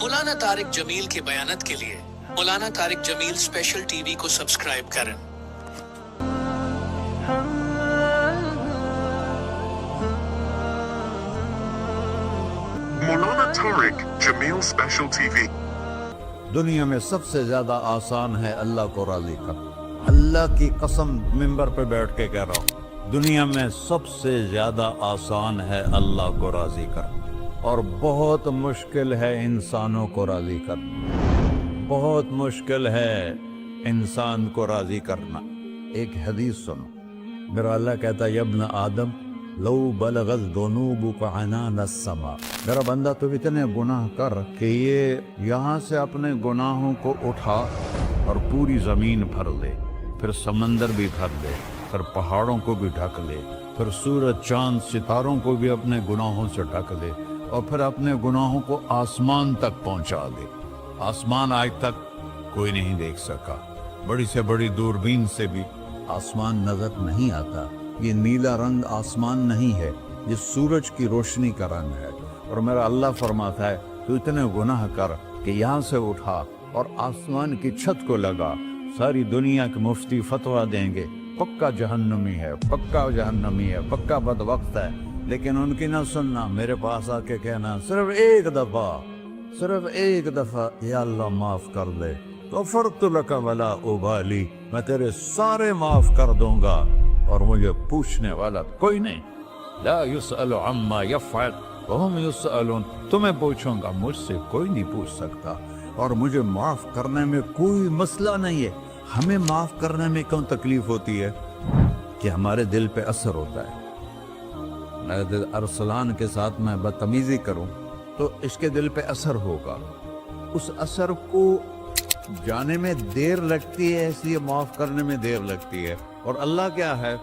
مولانا طارق جمیل کے بیانات کے لیے مولانا طارق جمیل اسپیشل ٹی وی کو سبسکرائب کریں۔ مولانا طارق جمیل اسپیشل ٹی وی۔ دنیا میں سب سے زیادہ آسان ہے اللہ کو راضی کرنا۔ اللہ کی قسم ممبر پہ بیٹھ کے کہہ رہا ہوں، دنیا میں سب سے زیادہ آسان ہے اللہ کو راضی کرنا، اور بہت مشکل ہے انسانوں کو راضی کرنا۔ بہت مشکل ہے انسان کو راضی کرنا۔ ایک حدیث سنو، میرا اللہ کہتا ہے یا ابن آدم لو بلغت ذنوبک عنان السماء، میرا بندہ تو اتنے گناہ کر کہ یہ یہاں سے اپنے گناہوں کو اٹھا اور پوری زمین بھر لے، پھر سمندر بھی بھر لے، پھر پہاڑوں کو بھی ڈھک لے، پھر سورج چاند ستاروں کو بھی اپنے گناہوں سے ڈھک لے، اور پھر اپنے گناہوں کو آسمان تک پہنچا دے۔ آسمان آج تک کوئی نہیں دیکھ سکا، بڑی سے بڑی دوربین سے بھی آسمان نظر نہیں آتا۔ یہ نیلا رنگ آسمان نہیں ہے، یہ سورج کی روشنی کا رنگ ہے۔ اور میرا اللہ فرماتا ہے تو اتنے گناہ کر کہ یہاں سے اٹھا اور آسمان کی چھت کو لگا، ساری دنیا کے مفتی فتویٰ دیں گے پکا جہنمی ہے، پکا جہنمی ہے، پکا بدبخت ہے، لیکن ان کی نہ سننا، میرے پاس آ کے کہنا صرف ایک دفعہ یا اللہ معاف کر دے، غفرت لک ولا ابالی، میں تیرے سارے معاف کر دوں گا اور مجھے پوچھنے والا کوئی نہیں۔ لا یسأل عما یفعل وہم یسألون، تمہیں پوچھوں گا، مجھ سے کوئی نہیں پوچھ سکتا، اور مجھے معاف کرنے میں کوئی مسئلہ نہیں ہے۔ ہمیں معاف کرنے میں کیوں تکلیف ہوتی ہے؟ کہ ہمارے دل پہ اثر ہوتا ہے۔ میرے دل ارسلان کے ساتھ میں بدتمیزی کروں تو اس کے دل پہ اثر ہوگا، اس اثر کو جانے میں دیر لگتی ہے، اس لیے معاف کرنے میں دیر لگتی ہے۔ اور اللہ کیا ہے؟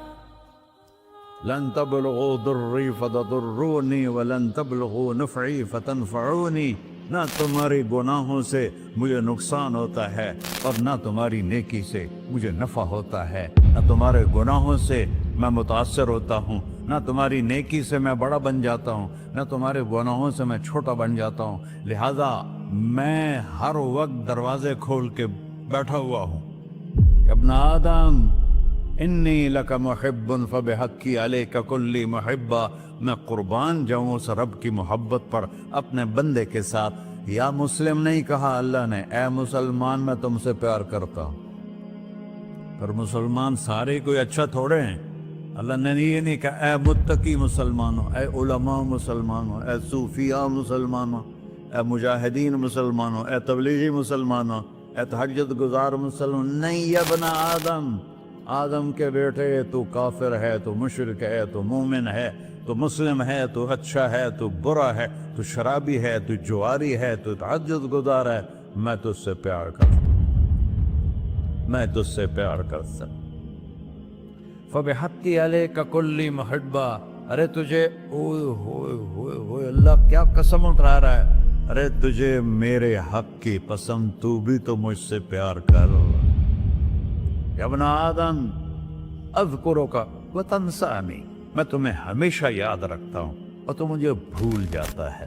لن تبلغوا ضرری فتضرونی ولن تبلغوا نفعی فتنفعونی، نہ تمہاری گناہوں سے مجھے نقصان ہوتا ہے اور نہ تمہاری نیکی سے مجھے نفع ہوتا ہے۔ نہ تمہارے گناہوں سے میں متاثر ہوتا ہوں، نہ تمہاری نیکی سے میں بڑا بن جاتا ہوں، نہ تمہارے گناہوں سے میں چھوٹا بن جاتا ہوں، لہذا میں ہر وقت دروازے کھول کے بیٹھا ہوا ہوں۔ ابن آدم انی لک محب فبحقی علیک کلی محبہ، میں قربان جاؤں اس رب کی محبت پر اپنے بندے کے ساتھ۔ یا مسلم نہیں کہا اللہ نے، اے مسلمان میں تم سے پیار کرتا ہوں۔ پر مسلمان سارے کوئی اچھا تھوڑے ہیں۔ اللہ نے یہ نہیں کہا اے متقی مسلمانوں، اے علماء مسلمانوں، اے صوفیاء مسلمانوں، اے مجاہدین مسلمانوں، اے تبلیغی مسلمانوں، اے تہجد گزار مسلمان، نہیں یا ابن آدم، آدم کے بیٹے، تو کافر ہے، تو مشرک ہے، تو مومن ہے، تو مسلم ہے، تو اچھا ہے، تو برا ہے، تو شرابی ہے، تو جواری ہے، تو تہجد گزار ہے، میں تجھ سے پیار کرتا ہوں، میں تجھ سے پیار کرتا ہوں۔ فَبِحَقِّ عَلَيْكَ كُلِّ مُحِبَّةٍ، ارے تجھے ہوئے اللہ کیا قسم اٹھا رہا ہے، ارے تجھے میرے حق کی قسم، تو بھی تو مجھ سے پیار کر۔ یا ابن آدم اذکرک وتنسانی، میں تمہیں ہمیشہ یاد رکھتا ہوں اور تو مجھے بھول جاتا ہے۔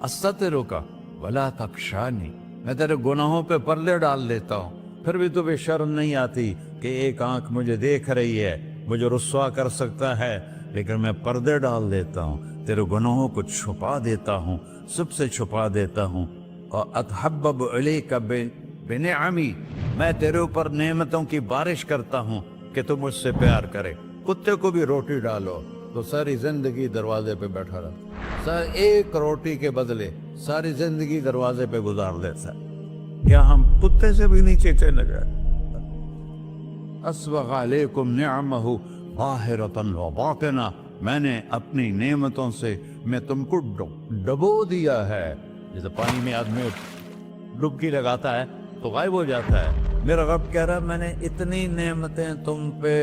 استترک ولا تخشانی، میں تیرے گناہوں پہ پردے ڈال دیتا ہوں، پھر بھی تمہیں شرم نہیں آتی کہ ایک آنکھ مجھے دیکھ رہی ہے، مجھے رسوا کر سکتا ہے، لیکن میں پردے ڈال دیتا ہوں، تیرے گناہوں کو چھپا دیتا ہوں، سب سے چھپا دیتا ہوں۔ اور اتحبب الیک بنعمی، میں تیرے اوپر نعمتوں کی بارش کرتا ہوں کہ تو مجھ سے پیار کرے۔ کتے کو بھی روٹی ڈالو تو ساری زندگی دروازے پہ بیٹھا رہتا، ایک روٹی کے بدلے ساری زندگی دروازے پہ گزار دیتا ہے۔ کیا ہم کتے سے بھی نیچے چلے گئے؟ اسبغ علیکم نعمہ ظاہرۃ و باطنہ، میں نے اپنی نعمتوں سے میں تم کو ڈبو دیا ہے۔ جیسے پانی میں آدمی ڈبکی لگاتا ہے تو غائب ہو جاتا ہے، میرا رب کہہ رہا ہے میں نے اتنی نعمتیں تم پہ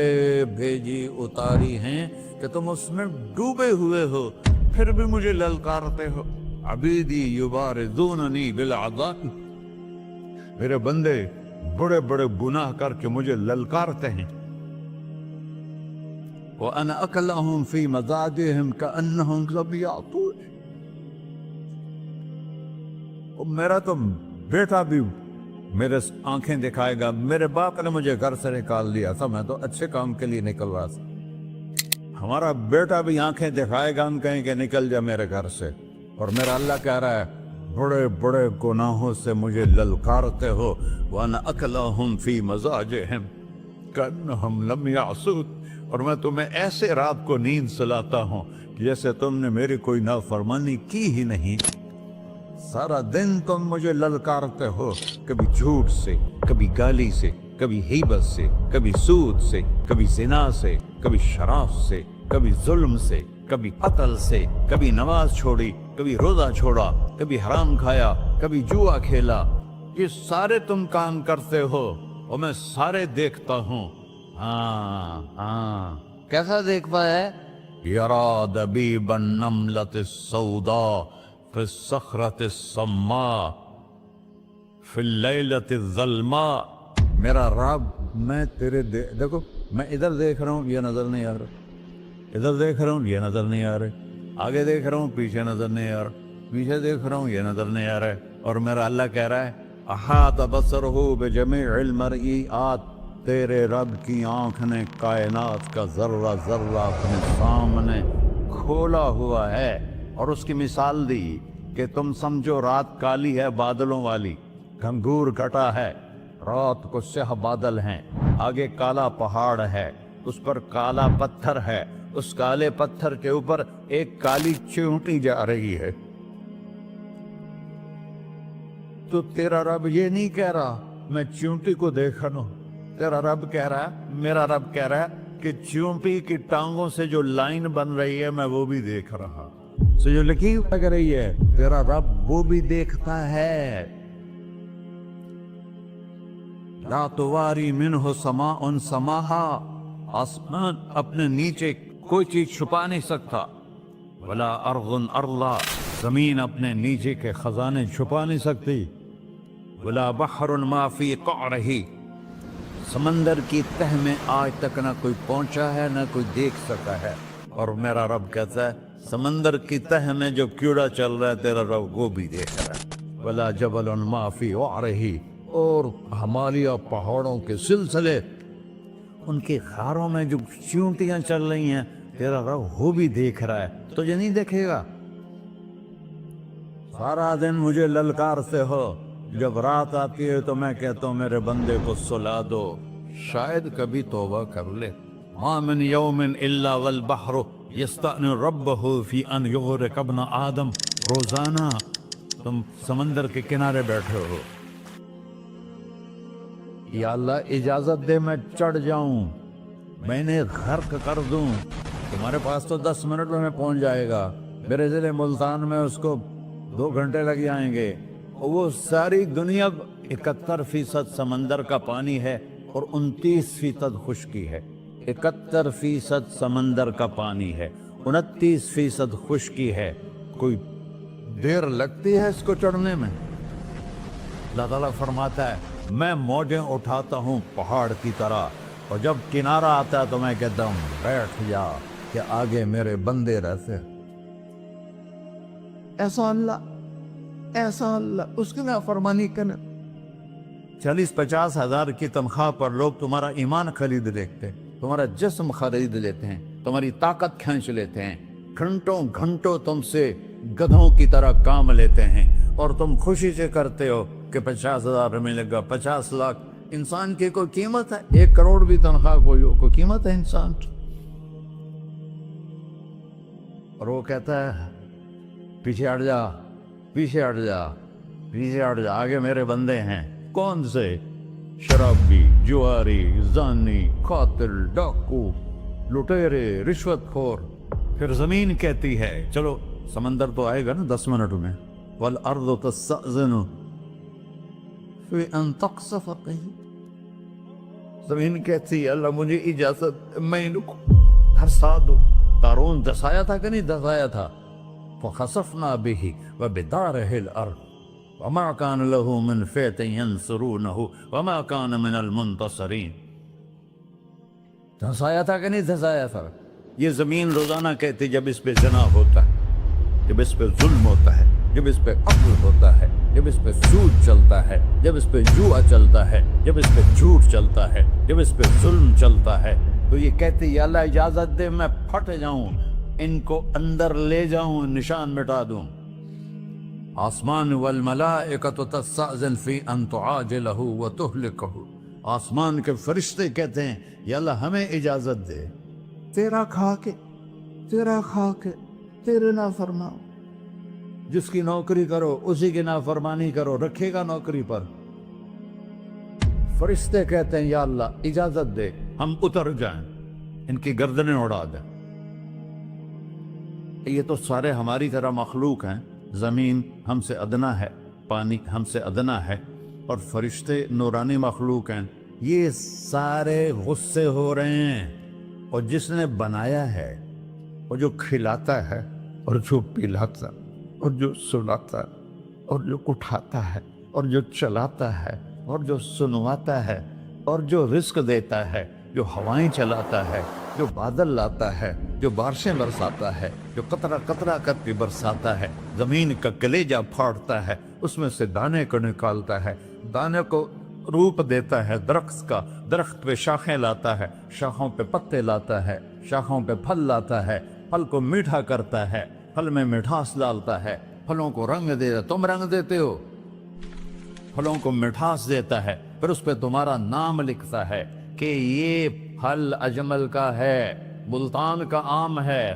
بھیجی، اتاری ہیں کہ تم اس میں ڈوبے ہوئے ہو، پھر بھی مجھے للکارتے ہو۔ عبیدی یبارزوننی بالعذاب، میرے بندے بڑے بڑے گناہ کر کے مجھے للکارتے ہیں۔ وَأَنَا أَكْلَهُمْ فِي مَزَاجِهِمْ كَأَنَّهُمْ ظَبِيَّةٌ، میرا تو بیٹا بھی میرے آنکھیں دکھائے گا. میرے باپ نے مجھے گھر سے نکال دیا تھا, میں تو اچھے کام کے لیے نکل رہا تھا. ہمارا بیٹا بھی آنکھیں دکھائے گا, ہم کہیں کہ نکل جا میرے گھر سے. اور میرا اللہ کہہ رہا ہے بڑے بڑے گناہوں سے مجھے للکارتے ہو. وَأَنَا أَكْلَهُمْ فِي مَزَاجِهِمْ كَأَنَّهُمْ لَمْ يَعْصُونِ. اور میں تمہیں ایسے رات کو نیند سلاتا ہوں جیسے تم نے میری کوئی نافرمانی کی ہی نہیں. سارا دن تم مجھے للکارتے ہو, کبھی جھوٹ سے, کبھی گالی سے, کبھی غیبت سے, کبھی سود سے, کبھی زنا سے, کبھی شراب سے, کبھی ظلم سے, کبھی قتل سے, کبھی نماز چھوڑی, کبھی روزہ چھوڑا, کبھی حرام کھایا, کبھی جوا کھیلا. یہ سارے تم کام کرتے ہو اور میں سارے دیکھتا ہوں. ہاں کیسا دیکھ پایا؟ یرا دبیب النملۃ السوداء فی الصخرۃ الصماء فی اللیلۃ الظلماء. میرا رب میں تیرے دیکھو, میں ادھر دیکھ رہا ہوں یہ نظر نہیں آ رہا, ادھر دیکھ رہا ہوں یہ نظر نہیں آ رہے, آگے دیکھ رہا ہوں پیچھے نظر نہیں آ رہا, پیچھے دیکھ رہا ہوں یہ نظر نہیں آ رہا ہے. اور میرا اللہ کہہ رہا ہے احاط بصرہ بجمیع المرئیات. تیرے رب کی آنکھ نے کائنات کا ذرہ ذرہ اپنے سامنے کھولا ہوا ہے. اور اس کی مثال دی کہ تم سمجھو رات کالی ہے بادلوں والی, گھنگور گھٹا ہے, رات کو سیاہ بادل ہیں, آگے کالا پہاڑ ہے, اس پر کالا پتھر ہے, اس کالے پتھر کے اوپر ایک کالی چیونٹی جا رہی ہے. تو تیرا رب یہ نہیں کہہ رہا میں چیونٹی کو دیکھ رہا ہوں. تیرا رب کہہ رہا ہے, میرا رب کہہ رہا ہے کہ چیونٹی کی ٹانگوں سے جو لائن بن رہی ہے میں وہ بھی دیکھ رہا. جو لکیر لگ رہی ہے تیرا رب وہ بھی دیکھتا ہے. لا تواری منہ سماء سماہا. آسمان اپنے نیچے کوئی چیز چھپا نہیں سکتا. ولا ارض ارضا. زمین اپنے نیچے کے خزانے چھپا نہیں سکتی. ولا بحر ما فی قعرہ. سمندر کی تہ میں آج تک نہ کوئی پہنچا ہے نہ کوئی دیکھ سکا ہے. اور میرا رب کہتا ہے سمندر کی تہ میں جو کیڑا چل رہا ہے تیرا رب وہ بھی دیکھ رہا ہے. ولا جبل ما فی وعرہ. اور ہمالیہ پہاڑوں کے سلسلے, ان کی غاروں میں جو چیونٹیاں چل رہی ہیں تیرا رب وہ بھی دیکھ رہا ہے. تجھے نہیں دیکھے گا؟ سارا دن مجھے للکارتے ہو, جب رات آتی ہے تو میں کہتا ہوں میرے بندے کو سلا دو, شاید کبھی توبہ کر لے. ما من یوم الا والبحر یستأن ربہ فی ان یغرق ابن آدم. روزانہ تم سمندر کے کنارے بیٹھے ہو, یا اللہ اجازت دے میں چڑھ جاؤں, میں نے غرق کر دوں. تمہارے پاس تو 10 منٹ میں پہنچ جائے گا, میرے ضلع ملتان میں اس کو 2 گھنٹے لگ جائیں گے. وہ ساری دنیا 71% سمندر کا پانی ہے اور 29% خشکی ہے. 71% سمندر کا پانی ہے, 29% خشکی ہے. کوئی دیر لگتی ہے اس کو چڑھنے میں؟ اللہ تعالیٰ فرماتا ہے میں موجیں اٹھاتا ہوں پہاڑ کی طرح, اور جب کنارہ آتا ہے تو میں کہتا ہوں بیٹھ جا کہ آگے میرے بندے رہتے. ایسا اللہ اس کی نافرمانی کرنا. 40-50 ہزار کی تنخواہ پر لوگ تمہارا ایمان خرید لیتے ہیں, تمہارا جسم خرید لیتے ہیں, تمہاری طاقت کھینچ لیتے ہیں, گھنٹوں گھنٹوں تم سے گدھوں کی طرح کام لیتے ہیں, اور تم خوشی سے کرتے ہو کہ 50,000 ملے گا, 50 لاکھ. انسان کی کوئی قیمت ہے؟ 1 کروڑ بھی تنخواہ کوئی قیمت ہے انسان؟ اور وہ کہتا ہے پیچھے ہٹ جا, پیچھے ہٹ جا, پیچھے ہٹ جا, آگے میرے بندے ہیں. کون سے؟ شرابی, جواری, زانی, قاتل, ڈاکو, لٹیرے, رشوت خور. پھر زمین کہتی ہے چلو سمندر تو آئے گا نا 10 منٹ میں. والارض تستأذن فی ان تقصف قیل. زمین کہتی ہے اللہ مجھے اجازت, میں ان کو دھسا دو. قارون دھسایا تھا کہ نہیں دھسایا تھا؟ فخسفنا به وبداره الارض وما كان له من فئة ينصرونه وما كان من المنتصرين. دھسایا تھا کہ نہیں دھسایا تھا؟ یہ زمین روزانہ کہتی جب اس پہ زنا ہوتا ہے, جب اس پہ ظلم ہوتا ہے, جب اس پہ قتل ہوتا ہے, جب جب اس پہ سود چلتا ہے، جب اس پہ جوا چلتا ہے، جب اس پہ جھوٹ چلتا ہے، جب اس پہ ظلم چلتا ہے، تو یہ کہتے یا اللہ اجازت دے میں پھٹ جاؤں، ان کو اندر لے جاؤں، نشان مٹا دوں۔ آسمان والملائکۃ تستأذن فی ان تعاجلہ وتہلکہ، آسمان کے فرشتے کہتے ہیں یا اللہ ہمیں اجازت دے، تیرا کھا کے تیرے نافرمان، جس کی نوکری کرو اسی کی نافرمانی کرو، رکھے گا نوکری پر۔ فرشتے کہتے ہیں یا اللہ اجازت دے ہم اتر جائیں، ان کی گردنیں اڑا دیں۔ یہ تو سارے ہماری طرح مخلوق ہیں، زمین ہم سے ادنا ہے، پانی ہم سے ادنا ہے، اور فرشتے نورانی مخلوق ہیں، یہ سارے غصے ہو رہے ہیں۔ اور جس نے بنایا ہے، اور جو کھلاتا ہے، اور جو پلاتا، اور جو سلاتا، اور جو اٹھاتا ہے، اور جو چلاتا ہے، اور جو سنواتا ہے، اور جو رزق دیتا ہے، جو ہوائیں چلاتا ہے، جو بادل لاتا ہے، جو بارشیں برساتا ہے، جو قطرہ قطرہ کر کے برساتا ہے، زمین کا کلیجہ پھاڑتا ہے، اس میں سے دانے کو نکالتا ہے، دانے کو روپ دیتا ہے درخت کا، درخت پہ شاخیں لاتا ہے، شاخوں پہ پتے لاتا ہے، شاخوں پہ پھل لاتا ہے، پھل کو میٹھا کرتا ہے، پھل میں مٹھاس ڈالتا ہے، پھلوں کو رنگ دیتا ہے، تم رنگ دیتے ہو، پھلوں کو مٹھاس دیتا ہے، پھر اس پہ تمہارا نام لکھتا ہے کہ یہ پھل اجمل کا ہے، ملتان کا آم ہے،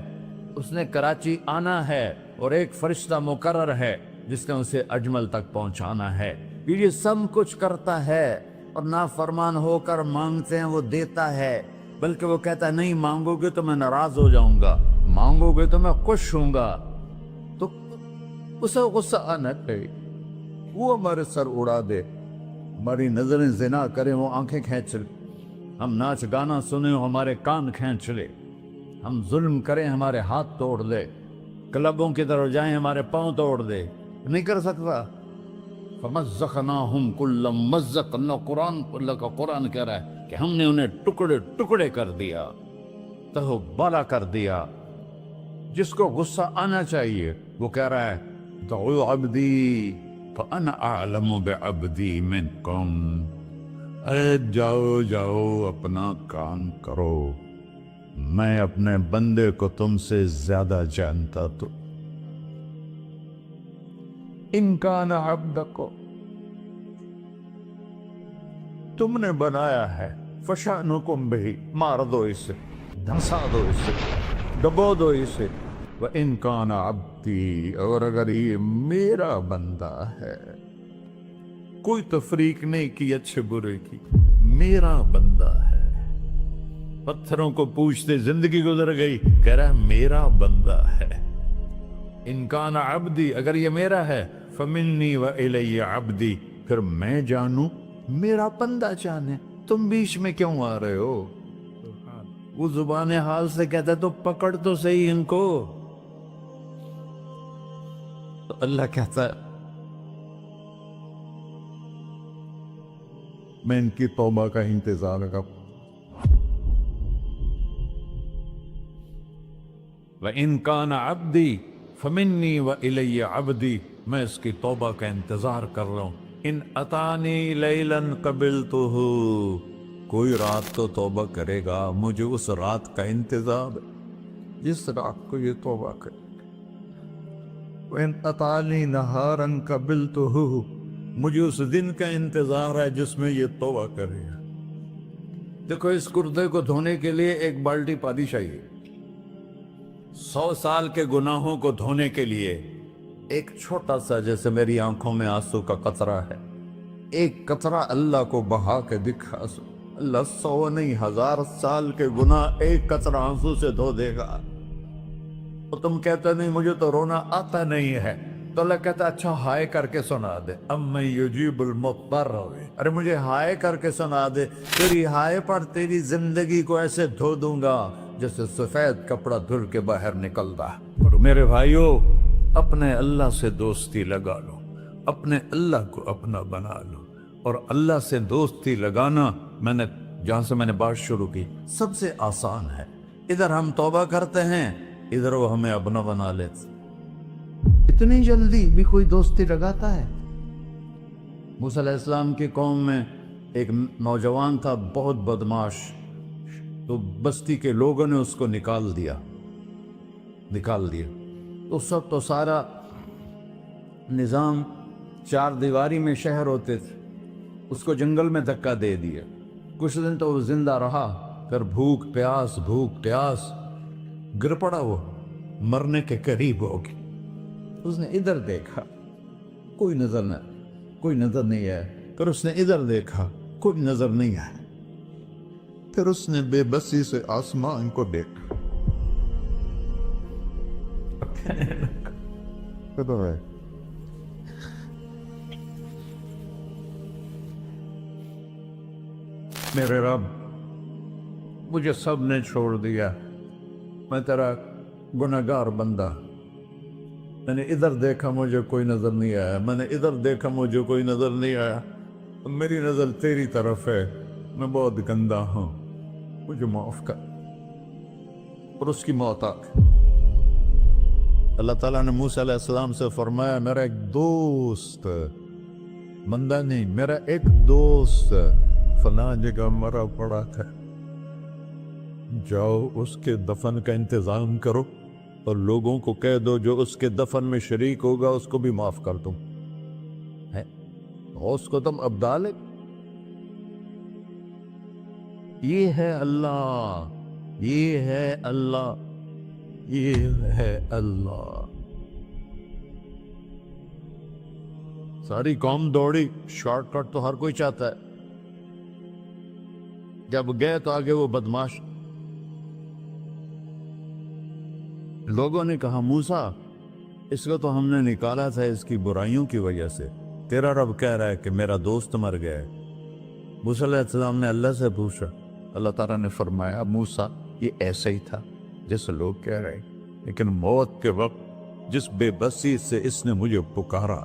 اس نے کراچی آنا ہے، اور ایک فرشتہ مقرر ہے جس نے اسے اجمل تک پہنچانا ہے۔ یہ سب کچھ کرتا ہے، اور نافرمان ہو کر مانگتے ہیں وہ دیتا ہے، بلکہ وہ کہتا ہے نہیں مانگو گے تو میں ناراض ہو جاؤں گا، مانگو گے تو میں خوش ہوں گا۔ تو اسے غصہ آنا چاہیے، وہ ہمارے سر اڑا دے، ہماری نظریں زنا کریں وہ آنکھیں کھینچ لے، ہم ناچ گانا سنیں ہمارے کان کھینچ لے، ہم ظلم کریں ہمارے ہاتھ توڑ دے، کلبوں کی طرف جائیں ہمارے پاؤں توڑ دے، نہیں کر سکتا۔ فَمَزَّقْنَاهُمْ كُلَّ مُمَزَّقٍ، اللہ کا قرآن کہہ رہا ہے کہ ہم نے انہیں ٹکڑے ٹکڑے کر دیا، تہو بالا کر دیا۔ جس کو غصہ آنا چاہیے وہ کہہ رہا ہے دعوا عبدی فأنا أعلم بعبدی منکم، ارے جاؤ جاؤ اپنا کام کرو، میں اپنے بندے کو تم سے زیادہ جانتا تو۔ ان کان عبدکم، تم نے بنایا ہے، فشانکم بہی، مار دو اسے، دھنسا دو اسے، ڈبو دو اسے، وَإِن كَانَ عَبْدِي، اور اگر یہ میرا بندہ ہے، کوئی تفریق نہیں کی اچھے برے کی، میرا بندہ ہے۔ پتھروں کو پوچھتے زندگی گزر گئی، کہہ رہا ہے میرا بندہ ہے۔ ان کان عبدی، اگر یہ میرا ہے، فمنی وإلی عبدی، پھر میں جانوں میرا بندہ جانے، تم بیچ میں کیوں آ رہے ہو؟ وہ زبان حال سے کہتا ہے تو پکڑ تو صحیح ان کو۔ تو اللہ کہتا ہے میں ان کی توبہ کا انتظار کروں۔ وَإِن كَانَ عَبْدِي فَمِنِّي وَإِلَيَّ عَبْدِي، میں اس کی توبہ کا انتظار کر رہا ہوں۔ ان اتانی لیلاً قبلتہ، کوئی رات تو توبہ کرے گا، مجھے اس رات کا انتظار ہے جس رات کو یہ توبہ کرے۔ وَإِنْ أَطَانِي نَهَارًا قَبِلْتُهُ، مجھے اس دن کا انتظار ہے جس میں یہ توبہ کرے گا۔ دیکھو اس کردے کو دھونے کے لیے ایک بالٹی پانی چاہیے، 100 سال کے گناہوں کو دھونے کے لیے ایک چھوٹا سا، جیسے میری آنکھوں میں آنسو کا قطرہ ہے، ایک قطرہ اللہ کو بہا کے دکھا، اللہ 100 نہیں 1000 سال کے گناہ ایک قطرہ آنسو سے دھو دے گا۔ تو تم کہتے نہیں مجھے تو رونا آتا نہیں ہے، تو اللہ کہتا اچھا ہائے کر کے سنا دے، اَمَّن یُجِیبُ الْمُضْطَرَّ، ارے مجھے ہائے کر کے سنا دے، تیری ہائے پر تیری زندگی کو ایسے دھو دوں گا جیسے سفید کپڑا دھل کے باہر نکلتا۔ میرے بھائیو، اپنے اللہ سے دوستی لگا لو، اپنے اللہ کو اپنا بنا لو، اور اللہ سے دوستی لگانا جہاں سے میں نے بات شروع کی سب سے آسان ہے۔ ادھر ہم توبہ کرتے ہیں، ادھر وہ ہمیں اپنا بنا لیتے۔ اتنی جلدی بھی کوئی دوستی لگاتا ہے؟ موسیٰ علیہ السلام کی قوم میں ایک نوجوان تھا بہت بدماش، تو بستی کے لوگوں نے اس کو نکال دیا۔ اس وقت تو سارا نظام 4 دیواری میں شہر ہوتے تھے، اس کو جنگل میں دھکا دے دیا۔ کچھ دن تو وہ زندہ رہا، پھر بھوک پیاس گر پڑا، وہ مرنے کے قریب ہو گیا۔ اس نے ادھر دیکھا، کوئی نظر نہیں آیا، پھر اس نے ادھر دیکھا، کوئی نظر نہیں آیا، پھر اس نے بے بسی سے آسمان کو دیکھا۔ میرے رب، مجھے سب نے چھوڑ دیا، میں تیرا گناہگار بندہ، میں نے ادھر دیکھا مجھے کوئی نظر نہیں آیا، میں نے ادھر دیکھا مجھے کوئی نظر نہیں آیا، میری نظر تیری طرف ہے، میں بہت گندا ہوں، مجھے معاف کر۔ اور اس کی موت آ گئی۔ اللہ تعالیٰ نے موسیٰ علیہ السلام سے فرمایا، میرا ایک دوست، بندہ نہیں، میرا ایک دوست فلاں جگہ مرا پڑا ہے، جاؤ اس کے دفن کا انتظام کرو اور لوگوں کو کہہ دو جو اس کے دفن میں شریک ہوگا اس کو بھی معاف کر دوں۔ اس کو تم ابدال ہے۔ یہ ہے اللہ، یہ ہے اللہ، یہ ہے اللہ۔ ساری قوم دوڑی، شارٹ کٹ تو ہر کوئی چاہتا ہے۔ جب گئے تو آگے وہ بدماش، لوگوں نے کہا موسیٰ اس کو تو ہم نے نکالا تھا اس کی برائیوں کی وجہ سے، تیرا رب کہہ رہا ہے کہ میرا دوست مر گیا ہے۔ موسیٰ علیہ السلام نے اللہ سے پوچھا، اللہ تعالیٰ نے فرمایا موسیٰ یہ ایسا ہی تھا جیسے لوگ کہہ رہے، لیکن موت کے وقت جس بے بسی سے اس نے مجھے پکارا،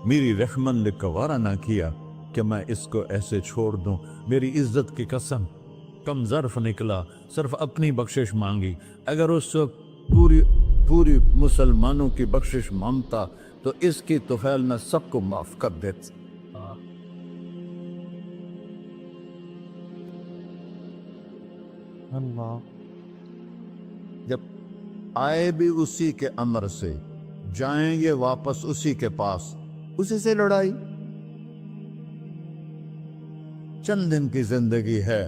میری رحمت نے گوارا نہ کیا کہ میں اس کو ایسے چھوڑ دوں۔ میری عزت کی قسم، کم ظرف نکلا، صرف اپنی بخشش مانگی۔ اگر اس وقت پوری مسلمانوں کی بخشش مانگتا تو اس کی طفیل میں سب کو معاف کر دیتا۔ اللہ جب آئے بھی اسی کے امر سے، جائیں گے واپس اسی کے پاس، اسی سے لڑائی۔ چند دن کی زندگی ہے،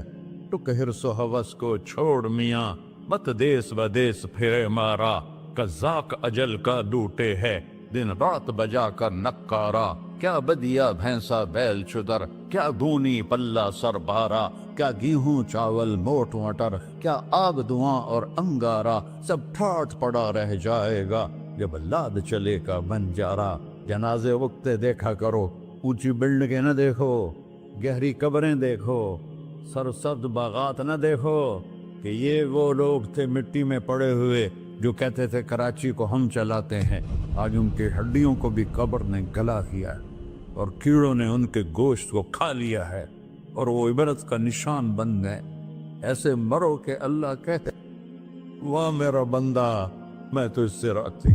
تو حرص و ہوس کو چھوڑ میاں، مت دیس بدیس پھرے مارا، قزاق اجل کا ڈوٹے ہے، دن رات بجا کر نکارا، کیا بدیا بھینسا بیل چدر، کیا گونی پلہ سر بارا، کیا گیہوں چاول موٹ مٹر، کیا آگ دھواں اور انگارا، سب ٹھاٹ پڑا رہ جائے گا جب لاد چلے کا بنجارا۔ جنازے وقتے دیکھا کرو، اونچی بلڈنگیں نہ دیکھو، گہری قبریں دیکھو، سرسبز باغات نہ دیکھو کہ یہ وہ لوگ تھے مٹی میں پڑے ہوئے جو کہتے تھے کراچی کو ہم چلاتے ہیں۔ آج ان کی ہڈیوں کو بھی قبر نے گلا کیا ہے اور کیڑوں نے ان کے گوشت کو کھا لیا ہے اور وہ عبرت کا نشان بن گئے۔ ایسے مرو کہ اللہ کہتے واہ میرا بندہ میں تو اس سے راضی۔